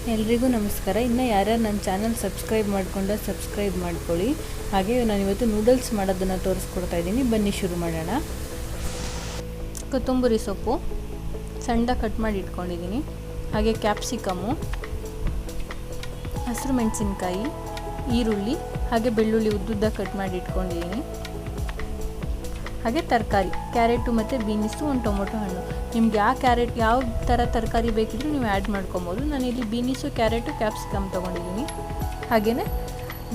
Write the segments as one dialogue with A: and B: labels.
A: ಎಲ್ರಿಗೂ ನಮಸ್ಕಾರ. ಇನ್ನು ಯಾರ್ಯಾರು ನನ್ನ ಚಾನಲ್ ಸಬ್ಸ್ಕ್ರೈಬ್ ಮಾಡಿಕೊಂಡು ಸಬ್ಸ್ಕ್ರೈಬ್ ಮಾಡ್ಕೊಳ್ಳಿ. ಹಾಗೆ ನಾನು ಇವತ್ತು ನೂಡಲ್ಸ್ ಮಾಡೋದನ್ನು ತೋರಿಸ್ಕೊಡ್ತಾ ಇದ್ದೀನಿ. ಬನ್ನಿ ಶುರು ಮಾಡೋಣ. ಕೊತ್ತಂಬರಿ ಸೊಪ್ಪು ಸಣ್ಣ ಕಟ್ ಮಾಡಿ ಇಟ್ಕೊಂಡಿದ್ದೀನಿ. ಹಾಗೆ ಕ್ಯಾಪ್ಸಿಕಮ್ಮು, ಹಸಿರು ಮೆಣಸಿನ್ಕಾಯಿ, ಈರುಳ್ಳಿ ಹಾಗೆ ಬೆಳ್ಳುಳ್ಳಿ ಉದ್ದುದ್ದ ಕಟ್ ಮಾಡಿ ಇಟ್ಕೊಂಡಿದ್ದೀನಿ. ಹಾಗೆ ತರಕಾರಿ ಕ್ಯಾರೆಟು ಮತ್ತು ಬೀನ್ಸು, ಒಂದು ಟೊಮೊಟೊ ಹಣ್ಣು. ನಿಮ್ಗೆ ಯಾವ ಥರ ತರಕಾರಿ ಬೇಕಿದ್ರೂ ನೀವು ಆ್ಯಡ್ ಮಾಡ್ಕೊಬೋದು. ನಾನಿಲ್ಲಿ ಬೀನ್ಸು, ಕ್ಯಾರೆಟು, ಕ್ಯಾಪ್ಸಿಕಮ್ ತೊಗೊಂಡಿದ್ದೀನಿ. ಹಾಗೆಯೇ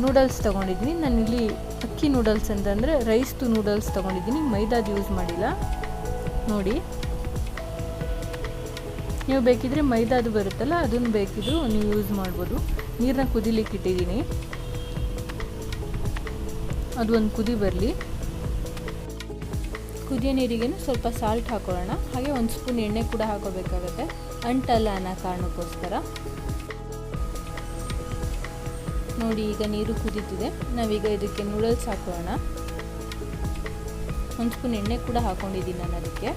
A: ನೂಡಲ್ಸ್ ತೊಗೊಂಡಿದ್ದೀನಿ. ನಾನಿಲ್ಲಿ ಅಕ್ಕಿ ನೂಡಲ್ಸ್ ಅಂತಂದರೆ ರೈಸ್ದು ನೂಡಲ್ಸ್ ತೊಗೊಂಡಿದ್ದೀನಿ. ಮೈದಾದು ಯೂಸ್ ಮಾಡಿಲ್ಲ ನೋಡಿ. ನೀವು ಬೇಕಿದ್ರೆ ಮೈದಾದು ಬರುತ್ತಲ್ಲ, ಅದನ್ನು ಬೇಕಿದ್ರೂ ನೀವು ಯೂಸ್ ಮಾಡ್ಬೋದು. ನೀರನ್ನ ಕುದಿಲಿಕ್ಕೆ ಇಟ್ಟಿದ್ದೀನಿ. ಅದು ಒಂದು ಕುದಿ ಬರಲಿ. ಕುದಿಯೋ ನೀರಿಗೆ ಸ್ವಲ್ಪ ಸಾಲ್ಟ್ ಹಾಕೊಳ್ಳೋಣ. ಹಾಗೆ ಒಂದು ಸ್ಪೂನ್ ಎಣ್ಣೆ ಕೂಡ ಹಾಕೋಬೇಕಾಗತ್ತೆ, ಅಂಟಲ್ಲ ಅನ್ನೋ ಕಾರಣಕ್ಕೋಸ್ಕರ. ನೋಡಿ, ಈಗ ನೀರು ಕುದೀತಿದೆ. ನಾವೀಗ ಇದಕ್ಕೆ ನೂಡಲ್ಸ್ ಹಾಕೊಳ್ಳೋಣ. ಒಂದು ಸ್ಪೂನ್ ಎಣ್ಣೆ ಕೂಡ ಹಾಕ್ಕೊಂಡಿದ್ದೀನಿ ನಾನು ಅದಕ್ಕೆ,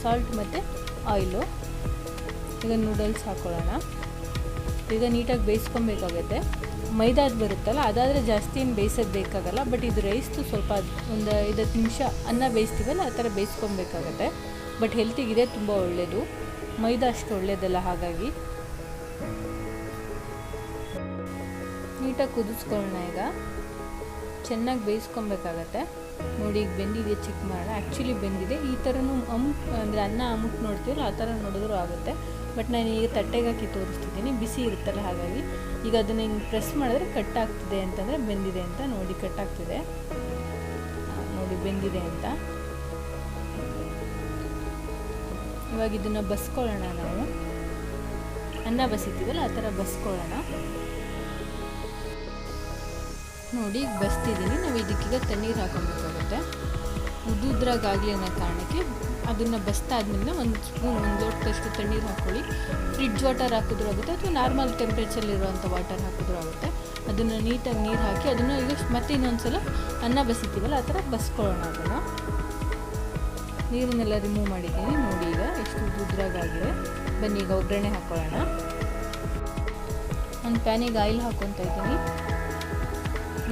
A: ಸಾಲ್ಟ್ ಮತ್ತು ಆಯಿಲು. ಈಗ ನೂಡಲ್ಸ್ ಹಾಕೊಳ್ಳೋಣ. ಈಗ ನೀಟಾಗಿ ಬೇಯಿಸ್ಕೊಬೇಕಾಗತ್ತೆ. ಮೈದಾದು ಬರುತ್ತಲ್ಲ, ಅದಾದರೆ ಜಾಸ್ತಿ ಏನು ಬೇಯಿಸೋದು ಬೇಕಾಗಲ್ಲ. ಬಟ್ ಇದು ರೈಸ್ದು ಸ್ವಲ್ಪ ಒಂದು 5-10 ನಿಮಿಷ ಅನ್ನ ಬೇಯಿಸ್ತೀವಲ್ಲ, ಆ ಥರ ಬೇಯಿಸ್ಕೊಬೇಕಾಗತ್ತೆ. ಬಟ್ ಹೆಲ್ತಿಗಿದೆ, ತುಂಬ ಒಳ್ಳೆಯದು. ಮೈದಾ ಅಷ್ಟು ಒಳ್ಳೆಯದಲ್ಲ. ಹಾಗಾಗಿ ನೀಟಾಗಿ ಕುದಿಸ್ಕೊಳ್ಳೋಣ. ಈಗ ಚೆನ್ನಾಗಿ ಬೇಯಿಸ್ಕೊಬೇಕಾಗತ್ತೆ. ನೋಡಿ, ಈಗ ಬೆಂದಿದೆ, ಚೆಕ್ ಮಾಡೋಣ. ಆ್ಯಕ್ಚುಲಿ ಬೆಂದಿದೆ. ಈ ಥರನೂ ಅಂದರೆ ಅನ್ನ ಅಮುಕ್ ನೋಡ್ತೀವಲ್ಲ, ಆ ಥರ ನೋಡಿದ್ರೂ ಆಗುತ್ತೆ. ಬಟ್ ನಾನು ಈಗ ತಟ್ಟೆಗೆ ಹಾಕಿ ತೋರಿಸ್ತಿದ್ದೀನಿ. ಬಿಸಿ ಇರುತ್ತಲ್ಲ, ಹಾಗಾಗಿ ಈಗ ಅದನ್ನು ಹಿಂಗೆ ಪ್ರೆಸ್ ಮಾಡಿದ್ರೆ ಕಟ್ ಆಗ್ತಿದೆ ಅಂತಂದರೆ ಬೆಂದಿದೆ ಅಂತ. ನೋಡಿ, ಕಟ್ ಆಗ್ತಿದೆ. ನೋಡಿ, ಬೆಂದಿದೆ ಅಂತ. ಇವಾಗ ಇದನ್ನು ಬಸ್ಕೊಳ್ಳೋಣ. ನಾವು ಅನ್ನ ಬಸಿತೀವಲ್ಲ, ಆ ಥರ ಬಸ್ಕೊಳ್ಳೋಣ. ನೋಡಿ, ಈಗ ಬಸ್ತಿದ್ದೀನಿ. ನಾವು ಇದಕ್ಕೀಗ ತಣ್ಣೀರು ಹಾಕೊಬೇಕಾಗುತ್ತೆ. ಉದ್ದುದ್ರಾಗಲಿ ಅನ್ನೋ ಕಾರಣಕ್ಕೆ ಅದನ್ನು ಬಸ್ತಾದ್ಮೇಲೆ ಒಂದು ಸ್ಪೂನ್, ಒಂದು ಲೋಟದಷ್ಟು ತಣ್ಣೀರು ಹಾಕ್ಕೊಳ್ಳಿ. ಫ್ರಿಡ್ಜ್ ವಾಟರ್ ಹಾಕಿದ್ರೂ ಆಗುತ್ತೆ, ಅಥವಾ ನಾರ್ಮಲ್ ಟೆಂಪ್ರೇಚರ್ಲಿರುವಂಥ ವಾಟರ್ ಹಾಕಿದ್ರೂ ಆಗುತ್ತೆ. ಅದನ್ನು ನೀಟಾಗಿ ನೀರು ಹಾಕಿ ಅದನ್ನು ಈಗ ಮತ್ತೆ ಇನ್ನೊಂದು ಸಲ ಅನ್ನ ಬಸಿತೀವಲ್ಲ, ಆ ಥರ ಬಸ್ಕೊಳ್ಳೋಣ. ಅದನ್ನು ನೀರನ್ನೆಲ್ಲ ರಿಮೂವ್ ಮಾಡಿದ್ದೀನಿ. ನೋಡಿ, ಈಗ ಎಷ್ಟು ಉದ್ದುದ್ರಾಗಿದೆ. ಬನ್ನಿ, ಈಗ ಒಗ್ಗರಣೆ ಹಾಕ್ಕೊಳ್ಳೋಣ. ಒಂದು ಪ್ಯಾನಿಗೆ ಆಯಿಲ್ ಹಾಕ್ಕೊತಾ ಇದ್ದೀನಿ.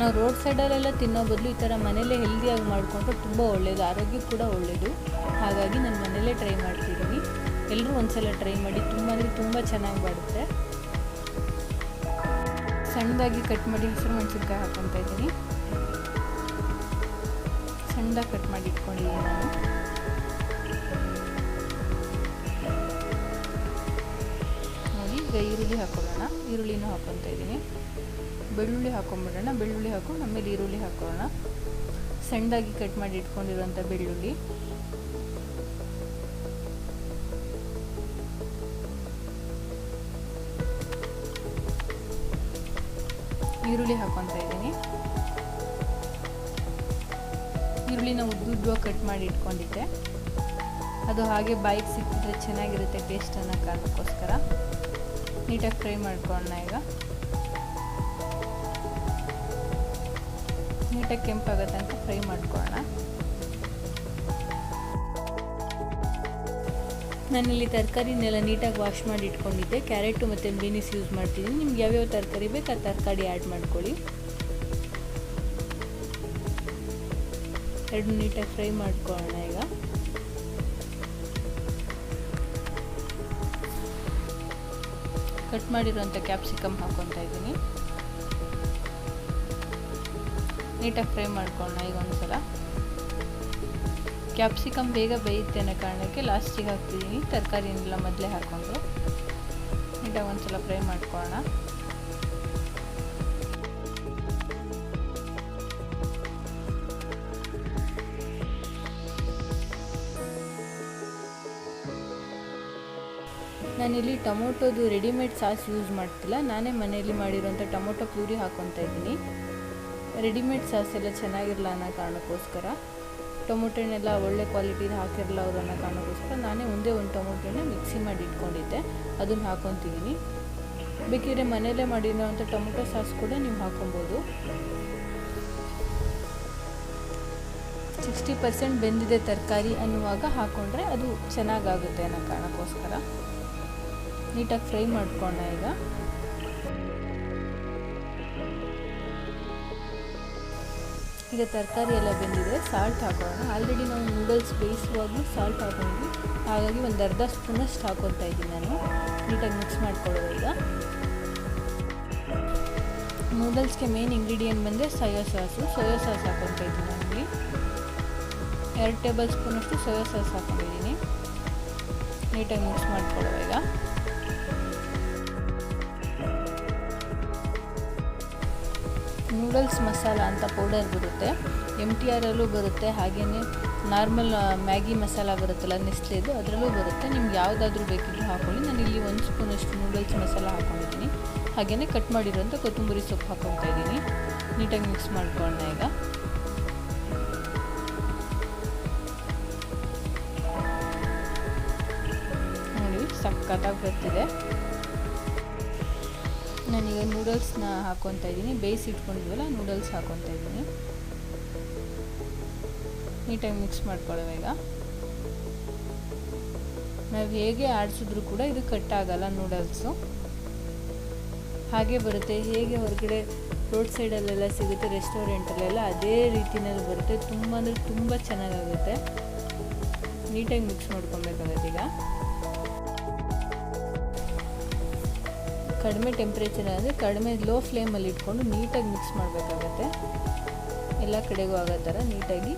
A: ನಾವು ರೋಡ್ ಸೈಡಲ್ಲೆಲ್ಲ ತಿನ್ನೋ ಬದಲು ಈ ಥರ ಮನೇಲೇ ಹೆಲ್ದಿಯಾಗಿ ಮಾಡಿಕೊಂಡ್ರೆ ತುಂಬ ಒಳ್ಳೆಯದು, ಆರೋಗ್ಯಕ್ಕೆ ಕೂಡ ಒಳ್ಳೆಯದು. ಹಾಗಾಗಿ ನಾನು ಮನೇಲೇ ಟ್ರೈ ಮಾಡ್ತಿದ್ದೀನಿ. ಎಲ್ಲರೂ ಒಂದ್ಸಲ ಟ್ರೈ ಮಾಡಿ. ತುಂಬ ಅಂದರೆ ತುಂಬ ಚೆನ್ನಾಗಿ ಮಾಡುತ್ತೆ. ಸಣ್ಣದಾಗಿ ಕಟ್ ಮಾಡಿ ಹಸಿರು ಮೆಣಸಿನ್ಕಾಯಿ ಹಾಕ್ಕೊತಾ ಇದ್ದೀನಿ. ಸಣ್ಣದಾಗಿ ಕಟ್ ಮಾಡಿ ಇಟ್ಕೊಂಡಿದ್ದೀನಿ ನಾನು. ನೋಡಿ, ಈಗ ಈರುಳ್ಳಿ ಹಾಕೊಳ್ಳೋಣ. ಈರುಳ್ಳಿನೂ ಹಾಕ್ಕೊತಾ ಇದ್ದೀನಿ. ಬೆಳ್ಳುಳ್ಳಿ ಹಾಕೊಂಡ್ಬಿಡೋಣ. ಬೆಳ್ಳುಳ್ಳಿ ಹಾಕೊಂಡು ಆಮೇಲೆ ಈರುಳ್ಳಿ ಹಾಕೊಳ್ಳೋಣ. ಸಣ್ಣದಾಗಿ ಕಟ್ ಮಾಡಿ ಇಟ್ಕೊಂಡಿರುವಂಥ ಬೆಳ್ಳುಳ್ಳಿ, ಈರುಳ್ಳಿ ಹಾಕೊತಾ ಇದ್ದೀನಿ. ಈರುಳ್ಳಿನ ಉದ್ದುದ್ವಾಗಿ ಕಟ್ ಮಾಡಿ ಇಟ್ಕೊಂಡಿದ್ದೆ. ಅದು ಹಾಗೆ ಬಾಯಿಗೆ ಸಿಕ್ಕಿದ್ರೆ ಚೆನ್ನಾಗಿರುತ್ತೆ ಟೇಸ್ಟ್ ಅನ್ನೋ ಕಾರಣಕ್ಕೋಸ್ಕರ. ನೀಟಾಗಿ ಫ್ರೈ ಮಾಡ್ಕೊಳ್ಳೋಣ. ಈಗ ನೀಟಾಗಿ ಕೆಂಪಾಗತ್ತೆ ಅಂತ ಫ್ರೈ ಮಾಡ್ಕೊಳ್ಳೋಣ. ನಾನಿಲ್ಲಿ ತರಕಾರಿನೆಲ್ಲ ನೀಟಾಗಿ ವಾಶ್ ಮಾಡಿ ಇಟ್ಕೊಂಡಿದ್ದೆ. ಕ್ಯಾರೆಟು ಮತ್ತು ಬೀನ್ಸ್ ಯೂಸ್ ಮಾಡ್ತಿದ್ದೀನಿ. ನಿಮ್ಗೆ ಯಾವ್ಯಾವ ತರಕಾರಿ ಬೇಕು ಆ ತರಕಾರಿ ಆ್ಯಡ್ ಮಾಡ್ಕೊಳ್ಳಿ. ಎರಡು ನೀಟಾಗಿ ಫ್ರೈ ಮಾಡ್ಕೊಳ್ಳೋಣ. ಈಗ ಕಟ್ ಮಾಡಿರೋಂಥ ಕ್ಯಾಪ್ಸಿಕಮ್ ಹಾಕ್ಕೊತಾ ಇದ್ದೀನಿ. ನೀಟಾಗಿ ಫ್ರೈ ಮಾಡ್ಕೊಳ್ಳೋಣ. ಈಗ ಒಂದು ಸಲ ಕ್ಯಾಪ್ಸಿಕಮ್ ಬೇಗ ಬೇಯುತ್ತೆ ಅನ್ನೋ ಕಾರಣಕ್ಕೆ ಲಾಸ್ಟಿಗೆ ಹಾಕ್ತಿದ್ದೀನಿ. ತರಕಾರಿನೆಲ್ಲ ಮೊದಲೇ ಹಾಕ್ಕೊಂಡು ನೀಟಾಗಿ ಒಂದು ಸಲ ಫ್ರೈ ಮಾಡ್ಕೊಳ್ಳೋಣ. ನಾನಿಲ್ಲಿ ಟೊಮೊಟೊದು ರೆಡಿಮೇಡ್ ಸಾಸ್ ಯೂಸ್ ಮಾಡ್ತಿಲ್ಲ. ನಾನೇ ಮನೆಯಲ್ಲಿ ಮಾಡಿರೋಂಥ ಟೊಮೊಟೊ ಪ್ಯೂರಿ ಹಾಕ್ಕೊತಾ ಇದ್ದೀನಿ. ರೆಡಿಮೇಡ್ ಸಾಸ್ ಎಲ್ಲ ಚೆನ್ನಾಗಿರಲ್ಲ ಅನ್ನೋ ಕಾರಣಕ್ಕೋಸ್ಕರ, ಟೊಮೊಟೊನೆಲ್ಲ ಒಳ್ಳೆ ಕ್ವಾಲಿಟಿದು ಹಾಕಿರಲ್ಲ ಅವರು ಅನ್ನೋ ಕಾರಣಕ್ಕೋಸ್ಕರ ನಾನೇ ಒಂದೇ ಒಂದು ಟೊಮೊಟೊನ ಮಿಕ್ಸಿ ಮಾಡಿ ಇಟ್ಕೊಂಡಿದ್ದೆ, ಅದನ್ನು ಹಾಕ್ಕೊತಿದ್ದೀನಿ. ಬೇಕಿದ್ರೆ ಮನೆಯಲ್ಲೇ ಮಾಡಿರೋಂಥ ಟೊಮೊಟೊ ಸಾಸ್ ಕೂಡ ನೀವು ಹಾಕ್ಕೊಬೋದು. 60% ಬೆಂದಿದೆ ತರಕಾರಿ ಅನ್ನುವಾಗ ಹಾಕ್ಕೊಂಡ್ರೆ ಅದು ಚೆನ್ನಾಗಾಗುತ್ತೆ ಅನ್ನೋ ಕಾರಣಕ್ಕೋಸ್ಕರ. ನೀಟಾಗಿ ಫ್ರೈ ಮಾಡ್ಕೊಳ್ಳೋಣ. ಈಗ ತರಕಾರಿ ಎಲ್ಲ ಬೆಂದಿದೆ, ಸಾಲ್ಟ್ ಹಾಕೋಣ. ಆಲ್ರೆಡಿ ನಾವು ನೂಡಲ್ಸ್ ಬೇಯಿಸುವಾಗಲೂ ಸಾಲ್ಟ್ ಹಾಕೊಂಡಿದ್ವಿ, ಹಾಗಾಗಿ ಒಂದು ಅರ್ಧ ಸ್ಪೂನಷ್ಟು ಹಾಕೊತಾ ಇದ್ದೀನಿ ನಾನು. ನೀಟಾಗಿ ಮಿಕ್ಸ್ ಮಾಡ್ಕೊಳ್ಳೋದು. ಈಗ ನೂಡಲ್ಸ್ಗೆ ಮೇನ್ ಇಂಗ್ರೀಡಿಯೆಂಟ್ ಬಂದರೆ ಸೋಯಾ ಸಾಸ್ ಹಾಕೊತಾ ಇದ್ದೀನಿ. ನನಗೆ 2 ಟೇಬಲ್ ಸ್ಪೂನಷ್ಟು ಸೋಯಾ ಸಾಸ್ ಹಾಕೊಂಡಿದ್ದೀನಿ. ನೀಟಾಗಿ ಮಿಕ್ಸ್ ಮಾಡ್ಕೊಳ್ಳುವ. ಈಗ ನೂಡಲ್ಸ್ ಮಸಾಲ ಅಂತ ಪೌಡರ್ ಬರುತ್ತೆ, MTRಲ್ಲೂ ಬರುತ್ತೆ, ಹಾಗೆಯೇ ನಾರ್ಮಲ್ ಮ್ಯಾಗಿ ಮಸಾಲ ಬರುತ್ತಲ್ಲ ನೆಸ್ಲೇದು, ಅದರಲ್ಲೂ ಬರುತ್ತೆ. ನಿಮ್ಗೆ ಯಾವುದಾದ್ರೂ ಬೇಕಿದ್ರೂ ಹಾಕೊಳ್ಳಿ. ನಾನು ಇಲ್ಲಿ 1 ಸ್ಪೂನಷ್ಟು ನೂಡಲ್ಸ್ ಮಸಾಲ ಹಾಕ್ಕೊಂಡಿದ್ದೀನಿ. ಹಾಗೆಯೇ ಕಟ್ ಮಾಡಿರೋಂಥ ಕೊತ್ತಂಬರಿ ಸೊಪ್ಪು ಹಾಕ್ಕೊತಾ ಇದ್ದೀನಿ. ನೀಟಾಗಿ ಮಿಕ್ಸ್ ಮಾಡ್ಕೊಳ್ಳೋಣ. ಈಗ ನೋಡಿ ಸಕ್ಕತ್ತಾಗಿ ಬರ್ತಿದೆ. ನಾನೀಗ ನೂಡಲ್ಸ್ನ ಹಾಕ್ಕೊತಾ ಇದ್ದೀನಿ. ಬೇಯಿಸಿ ಇಟ್ಕೊಂಡಿದ್ವಲ್ಲ ನೂಡಲ್ಸ್ ಹಾಕ್ಕೊತಾ ಇದ್ದೀನಿ. ನೀಟಾಗಿ ಮಿಕ್ಸ್ ಮಾಡ್ಕೊಳ್ಳೋಣ. ಈಗ ನಾವು ಹೇಗೆ ಆಡಿಸಿದ್ರೂ ಕೂಡ ಇದು ಕಟ್ ಆಗಲ್ಲ. ನೂಡಲ್ಸು ಹಾಗೆ ಬರುತ್ತೆ, ಹೇಗೆ ಹೊರಗಡೆ ರೋಡ್ ಸೈಡಲ್ಲೆಲ್ಲ ಸಿಗುತ್ತೆ ರೆಸ್ಟೋರೆಂಟಲ್ಲೆಲ್ಲ ಅದೇ ರೀತಿಯಲ್ಲಿ ಬರುತ್ತೆ. ತುಂಬ ಅಂದರೆ ತುಂಬ ಚೆನ್ನಾಗಾಗುತ್ತೆ. ನೀಟಾಗಿ ಮಿಕ್ಸ್ ಮಾಡ್ಕೊಬೇಕಾಗತ್ತೆ. ಈಗ ಕಡಿಮೆ ಟೆಂಪ್ರೇಚರ್ ಅಂದರೆ ಕಡಿಮೆ ಲೋ ಫ್ಲೇಮಲ್ಲಿ ಇಟ್ಕೊಂಡು ನೀಟಾಗಿ ಮಿಕ್ಸ್ ಮಾಡಬೇಕಾಗತ್ತೆ. ಎಲ್ಲ ಕಡೆಗೂ ಆಗೋ ಥರ ನೀಟಾಗಿ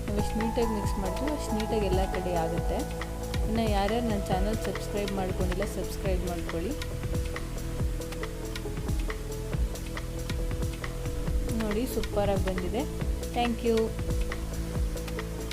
A: ನಾವು ಎಷ್ಟು ನೀಟಾಗಿ ಮಿಕ್ಸ್ ಮಾಡ್ತೀವಿ ಅಷ್ಟು ನೀಟಾಗಿ ಎಲ್ಲ ಕಡೆ ಆಗುತ್ತೆ. ಇನ್ನು ಯಾರ್ಯಾರು ನನ್ನ ಚಾನಲ್ ಸಬ್ಸ್ಕ್ರೈಬ್ ಮಾಡ್ಕೊಂಡಿಲ್ಲ ಸಬ್ಸ್ಕ್ರೈಬ್ ಮಾಡ್ಕೊಳ್ಳಿ. ನೋಡಿ ಸೂಪರಾಗಿ ಬಂದಿದೆ. Thank you.